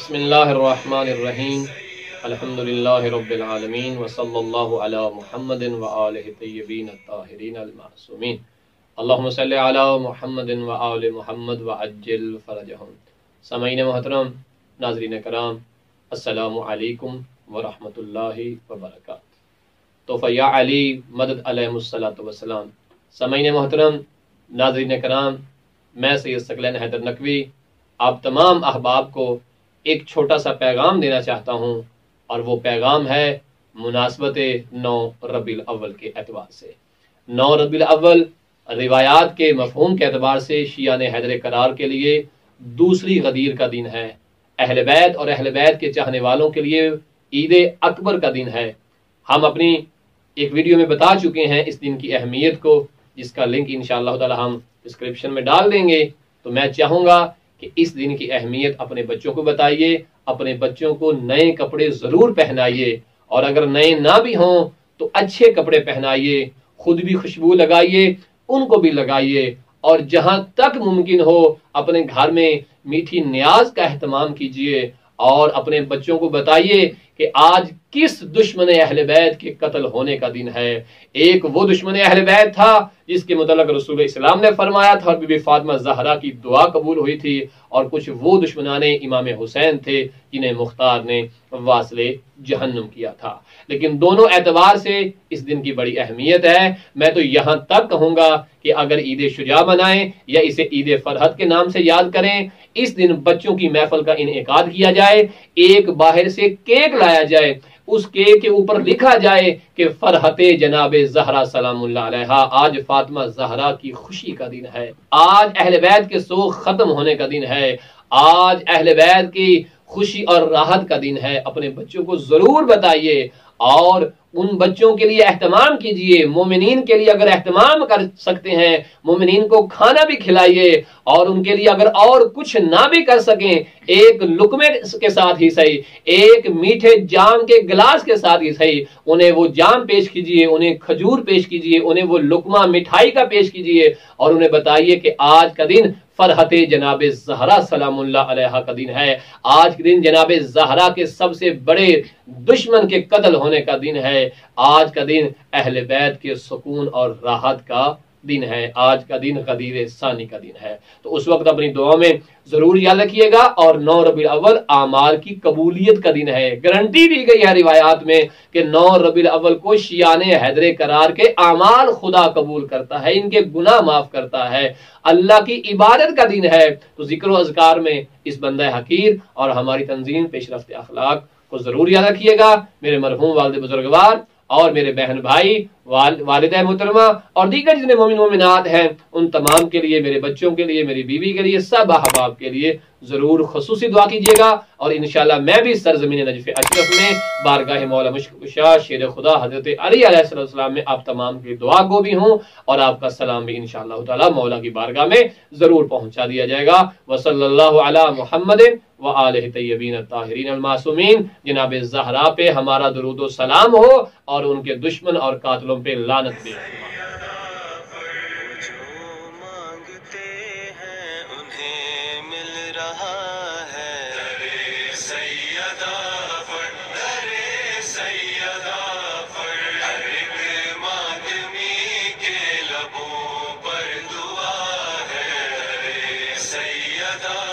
बिस्मिल्लाहिर्रहमानिर्रहीम अल्हम्दुलिल्लाहि रब्बिल आलमीन व सल्लल्लाहु अला मुहम्मदिन व आलिहि तय्यबीन अत्ताहिरीन अल-मासूमीन अल्लाहुम्मा सल्लि अला मुहम्मदिन व आलि मुहम्मद व अज्जिल फरजहुम। सामीन मोहतरम, नाज़रीन कराम, अस्सलामु अलैकुम व रहमतुल्लाहि व बरकातुहू। तो फ़या अली मदद अलैहिस्सलातु वस्सलाम। सामीन मोहतरम, नाज़रीन कराम, मैं सैयद सकलैन हैदर नकवी आप तमाम अहबाब को एक छोटा सा पैगाम देना चाहता हूँ, और वो पैगाम है मुनासबत 9 रबीउल अव्वल के एतबार से। 9 रबीउल अव्वल रिवायात के मफहूम के एतबार से शियाने हैदर करार के लिए दूसरी गदीर का दिन है। अहले बैत और अहले बैत के चाहने वालों के लिए ईद अकबर का दिन है। हम अपनी एक वीडियो में बता चुके हैं इस दिन की अहमियत को, जिसका लिंक इंशाअल्लाह ताला हम डिस्क्रिप्शन में डाल देंगे। तो मैं चाहूँगा कि इस दिन की अहमियत अपने बच्चों को बताइए, अपने बच्चों को नए कपड़े ज़रूर पहनाइए, और अगर नए ना भी हों तो अच्छे कपड़े पहनाइए, खुद भी खुशबू लगाइए, उनको भी लगाइए, और जहां तक मुमकिन हो अपने घर में मीठी न्याज का एहतमाम कीजिए, और अपने बच्चों को बताइए कि आज किस दुश्मन अहले बैत के कत्ल होने का दिन है। एक वो दुश्मन अहले बैत था जिसके मुतल्लिक़ रसूल इस्लाम ने फरमाया था और बीबी फातिमा ज़हरा की दुआ कबूल हुई थी, और कुछ वो दुश्मनाने इमाम हुसैन थे जिन्हें मुख्तार ने वासले जहन्नुम किया था। लेकिन दोनों एतबार से इस दिन की बड़ी अहमियत है। मैं तो यहाँ तक कहूँगा कि अगर ईद शुजा मनाएं या इसे ईद फरहत के नाम से याद करें, इस दिन बच्चों की महफिल का इनेकाद किया जाए, एक बाहर से केक लाया जाए, उस केक के ऊपर लिखा जाए कि फरहते जनाबे ज़हरा सलामुल्लाह अलैहा, आज फातिमा ज़हरा की खुशी का दिन है, आज अहले बैत के सोख खत्म होने का दिन है, आज अहले बैत की खुशी और राहत का दिन है। अपने बच्चों को जरूर बताइए और उन बच्चों के लिए एहतमाम कीजिए। मोमिनीन के लिए अगर एहतमाम कर सकते हैं, मोमिनीन को खाना भी खिलाइए, और उनके लिए अगर और कुछ ना भी कर सकें, एक लुकमे के साथ ही सही, एक मीठे जाम के गिलास के साथ ही सही, उन्हें वो जाम पेश कीजिए, उन्हें खजूर पेश कीजिए, उन्हें वो लुकमा मिठाई का पेश कीजिए, और उन्हें बताइए कि आज का दिन फरहते जनाबे ज़हरा सलामुल्लाह अलैहा का दिन है। आज के दिन जनाबे ज़हरा के सबसे बड़े दुश्मन के कत्ल होने का दिन है। आज का दिन अहले बैत के सुकून और राहत का दिन है। आज का दिन गदीर सानी का दिन है। तो उस वक्त अपनी दुआ में जरूर याद रखिएगा। और 9 रबीउल अव्वल आमाल की कबूलियत का दिन है। गारंटी दी गई है रिवायात में कि 9 रबीउल अव्वल को शियाने हैदर करार के आमाल खुदा कबूल करता है, इनके गुनाह माफ करता है, अल्लाह की इबादत का दिन है। तो जिक्र व अज़कार में इस बंदा हकीर और हमारी तंजीम पेशरफ्त अखलाक को जरूर याद रखिएगा। मेरे मरहूम वालिद बुजुर्गवार और मेरे बहन भाई, वालिदा मोहतरमा और दीगर जितने मोमिन मोमिनात हैं, उन तमाम के लिए, मेरे बच्चों के लिए, मेरी बीवी के लिए, सब अहबाब के लिए जरूर खुसूसी दुआ कीजिएगा। और इंशाअल्लाह मैं भी सरजमीन नजफ़ अशरफ में बारगाह मौला मुश्किल शेर खुदा हजरत अली अलैहिस्सलाम में आप तमाम की दुआ गो भी हूँ, और आपका सलाम भी इंशाअल्लाह ताला मौला की बारगाह में जरूर पहुंचा दिया जाएगा। वसल्लल्लाहु अला मुहम्मदिन व आलिहि तय्यबीन अत्ताहिरीन अल-मासूमीन। जनाब ज़हरा पे हमारा दुरूद व सलाम हो, और उनके दुश्मन और कातिलों पे लानत भी। सैयदा